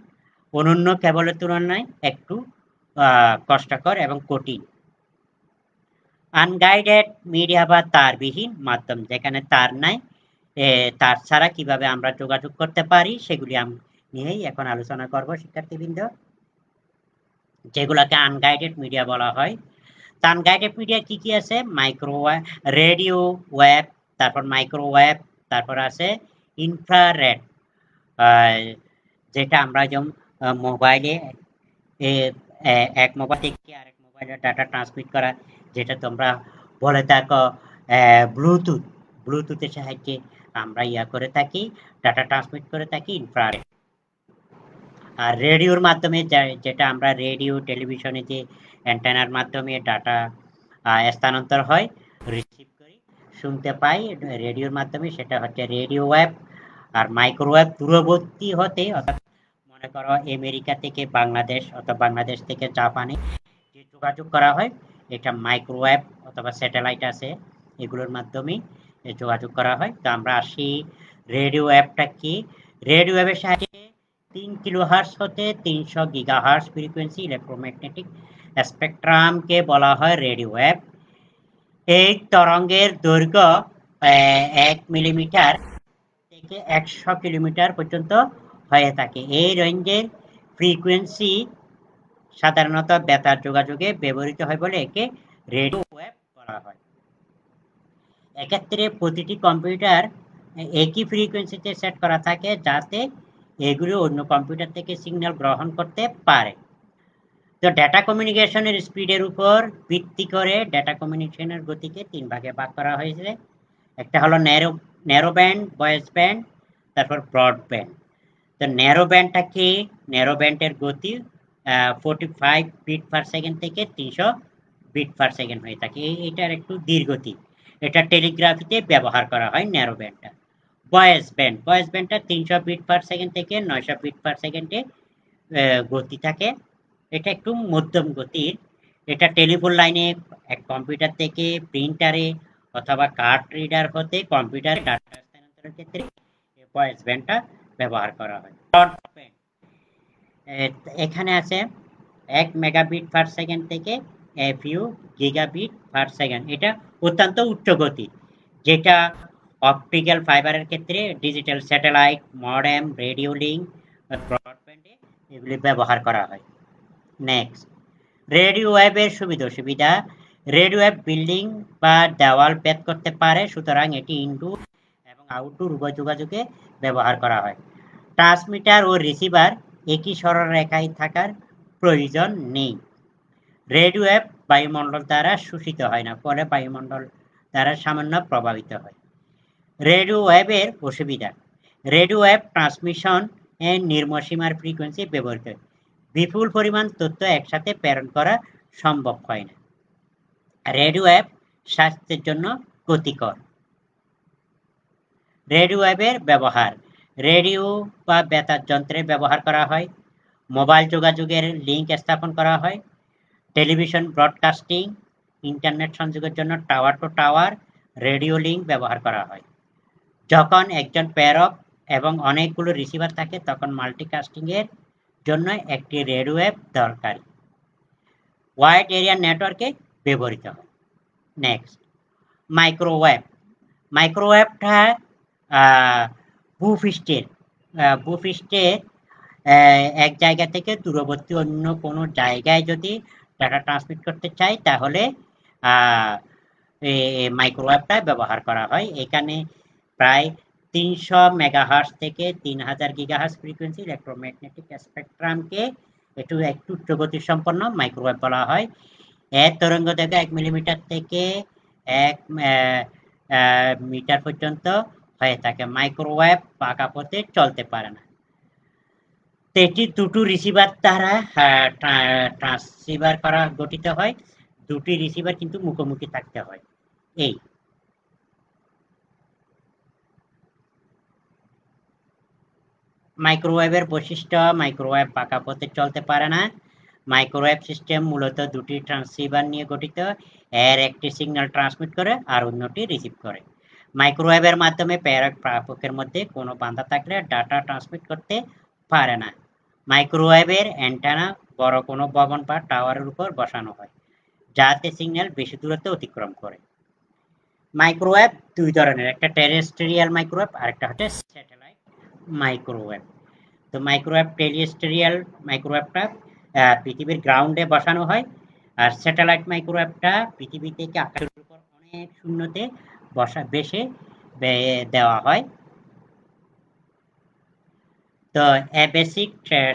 অন্যান্য কেবলের তুলনায় একটু কষ্টকর এবং কঠিন। আনগাইডেড মিডিয়া বা তারবিহীন মাধ্যম, যেখানে তার নাই, তার ছাড়া কিভাবে আমরা যোগাযোগ করতে পারি সেগুলি নিয়েই এখন আলোচনা করব শিক্ষার্থীবৃন্দ, যেগুলোকে আনগাইডেড মিডিয়া বলা হয়। আনগাইডেড মিডিয়া কি কি আছে? মাইক্রোওয়েভ, রেডিও ওয়েভ, তারপর মাইক্রোওয়েভ, তারপর আছে ইনফ্রারেড, যেটা আমরা যেমন মোবাইলে এক মোবাইল থেকে আরেক মোবাইলে ডাটা ট্রান্সমিট করা, যেটা তোমরা বলে থাকো ব্লুটুথের সাহায্যে আমরা করে থাকি, ডাটা ট্রান্সমিট করে থাকি ইনফ্রারেড। আর রেডিওর মাধ্যমে যেটা আমরা রেডিও টেলিভিশনে যে অ্যান্টেনার মাধ্যমে ডাটা স্থানান্তর হয়, রিসিভ করি, শুনতে পাই রেডিওর মাধ্যমে, সেটা হচ্ছে রেডিও ওয়েভ। আর মাইক্রোওয়েভ দূরবর্তী হতে, অর্থাৎ মনে করো আমেরিকা থেকে বাংলাদেশ অথবা বাংলাদেশ থেকে জাপানে যে যোগাযোগ করা হয়, এটা মাইক্রোওয়েভ অথবা স্যাটেলাইট আছে, এগুলোর মাধ্যমে যোগাযোগ করা হয়। তো আমরা আসি রেডিও ওয়েভটা কি? রেডিও ওয়েভের সাহায্যে 3 কিলোহার্টজ হতে 300 গিগাহার্টজ ফ্রিকোয়েন্সি ইলেকট্রোম্যাগনেটিক স্পেকট্রামকে বলা হয় রেডিও ওয়েভ। এই তরঙ্গের দৈর্ঘ্য 1 মিলিমিটার থেকে 100 কিলোমিটার পর্যন্ত হয়ে থাকে। এই রেঞ্জের ফ্রিকোয়েন্সি সাধারণত বেতার যোগাযোগে ব্যবহৃত হয় বলে একে রেডিও ওয়েভ বলা এক্ষেত্রে প্রতিটি কম্পিউটার একই ফ্রিকোয়েন্সিতে সেট করা থাকে যাতে এগুলো অন্য কম্পিউটার থেকে সিগন্যাল গ্রহণ করতে পারে। তো ডেটা কমিউনিকেশনের স্পিডের উপর ভিত্তি করে ডেটা কমিউনিকেশনের গতিকে ৩ ভাগে ভাগ করা হয়েছে। একটা হলো ন্যারো ব্যান্ড, ভয়েস ব্যান্ড, তারপর ব্রডব্যান্ড। তো ন্যারো ব্যান্ডটা কি? ন্যারো ব্যান্ডের গতি 45 বিট পার সেকেন্ড থেকে 300 বিট পার সেকেন্ড হয়ে থাকে। এটার একটু ধীর গতি। এটা টেলিগ্রাফিতে ব্যবহার করা হয় ন্যারো ব্যান্ডটা। ভয়েস ব্যান্ডটা 300 বিট পার সেকেন্ড থেকে 900 বিট পার সেকেন্ডে গতি থাকে। এটা একটু মধ্যম গতির। এটা টেলিফোন লাইনে এক কম্পিউটার থেকে প্রিন্টারে অথবা কার্ড রিডার হতে কম্পিউটারে ডাটা স্থানান্তরের ক্ষেত্রে ভয়েস ব্যান্ডটা ব্যবহার করা হয়। ব্রডব্যান্ড এখানে আছে 1 মেগাবিট পার সেকেন্ড থেকে ফিউ গিগাবিট পার সেকেন্ড। এটা অত্যন্ত উচ্চ গতি, যেটা অপটিক্যাল ফাইবারের ক্ষেত্রে digital satellite, modem, radio link, ব্রডব্যান্ডে এগুলি ব্যবহার করা হয়। নেক্সট, রেডিও ওয়েভের সুবিধা অসুবিধা। রেডিও ওয়েভ বিল্ডিং বা দেওয়াল ভেদ করতে পারে, সুতরাং এটি ইনডোর এবং আউটডোর উভয় যোগাযোগে ব্যবহার করা হয়। ট্রান্সমিটার ও রিসিভার একই সরলরেখায় থাকার প্রয়োজন নেই। রেডিও ওয়েভ বায়ুমণ্ডল দ্বারা শোষিত হয় না, ফলে বায়ুমণ্ডল দ্বারা সামান্য প্রভাবিত হয়। রেডিও ওয়েভের অসুবিধা। রেডিও ওয়েভ ট্রান্সমিশন এর নিম্নসীমার ফ্রিকোয়েন্সি ব্যবহৃত হয়। বিপুল পরিমাণ তথ্য একসাথে প্রেরণ করা সম্ভব হয় না। রেডিও ওয়েভ স্বাস্থ্যের জন্য ক্ষতিকর। রেডিও ওয়েভের ব্যবহার। রেডিও বা বেতার যন্ত্রে ব্যবহার করা হয়। মোবাইল যোগাযোগের লিঙ্ক স্থাপন করা হয়। টেলিভিশন ব্রডকাস্টিং, ইন্টারনেট সংযোগের জন্য tower to tower radio link ব্যবহার করা হয়। যখন একজন প্রেরক এবং অনেকগুলো রিসিভার থাকে তখন মাল্টিকাস্টিং এর জন্য একটি রেডিও ওয়েভ দরকারি। ওয়াইড এরিয়া নেটওয়ার্কে ব্যবহৃত হয়। Next, microwave. মাইক্রোওয়েভটা ভূপৃষ্ঠের ভূপৃষ্ঠের এক জায়গা থেকে দূরবর্তী অন্য কোনো জায়গায় যদি ডাটা ট্রান্সমিট করতে চাই তাহলে মাইক্রোওয়েভটা ব্যবহার করা হয়। এখানে প্রায় 300 মেগাহার্টজ থেকে 3000 গিগাহার্টজ ফ্রিকোয়েন্সি ইলেকট্রোম্যাগনেটিক স্পেকট্রামকে একটু উচ্চ গতি সম্পন্ন মাইক্রোওয়েভ বলা হয়। এর তরঙ্গদৈর্ঘ্য 1 মিলিমিটার থেকে 1 মিটার পর্যন্ত হয়ে থাকে। মাইক্রোওয়েভ পাকা পথে চলতে পারে না। এটি দুটো রিসিভার দ্বারা ট্রান্সসিভার করা গঠিত হয়। দুটি রিসিভার কিন্তু মুখোমুখি থাকতে হয়। এই মাইক্রোওয়েভের বৈশিষ্ট্য। মাইক্রোওয়েভ পাকা পথে চলতে পারে না। মাইক্রোওয়েভ সিস্টেম মূলত দুটি ট্রান্সসিভার নিয়ে গঠিত। এর একটি সিগন্যাল ট্রান্সমিট করে আর অন্যটি রিসিভ করে। মাইক্রোওয়েভের মাধ্যমে প্রেরক প্রাপকের মধ্যে কোনো বাধা থাকলে ডাটা ট্রান্সমিট করতে পারে না। মাইক্রোওয়েভের অ্যান্টেনা বড় কোনো ভবন বা টাওয়ারের উপর বসানো হয় যাতে সিগন্যাল বেশি দূরত্ব অতিক্রম করে। মাইক্রোওয়েভ দুই ধরনের, একটা টেরেস্ট্রিয়াল মাইক্রোওয়েভ আর একটা হচ্ছে স্যাটেলাইট মাইক্রোওয়েভ। তো মাইক্রোওয়েভ টেরেস্ট্রিয়াল মাইক্রোওয়েভটা পৃথিবীর গ্রাউন্ডে বসানো হয়, আর স্যাটেলাইট মাইক্রোওয়েভটা পৃথিবী থেকে আকাশের উপর অনেক শূন্যতে বেশে দেওয়া হয়। তো বেসিক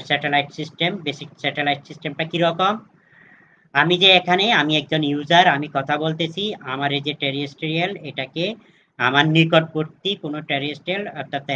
স্যাটেলাইট সিস্টেমটা কিরকম? আমি যে এখানে আমি একজন ইউজার, আমি কথা বলতেছি, আমার এই যে টেরিস্ট্রিয়াল এটাকে আমার নিকটবর্তী কোনো টেরিস্ট্রিয়াল অর্থাৎ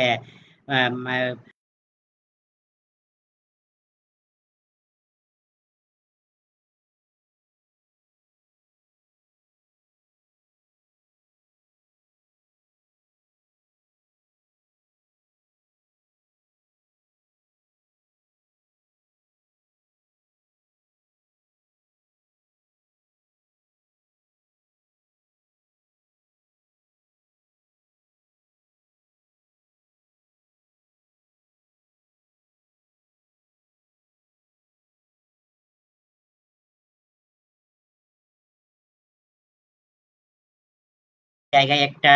জায়গায় একটা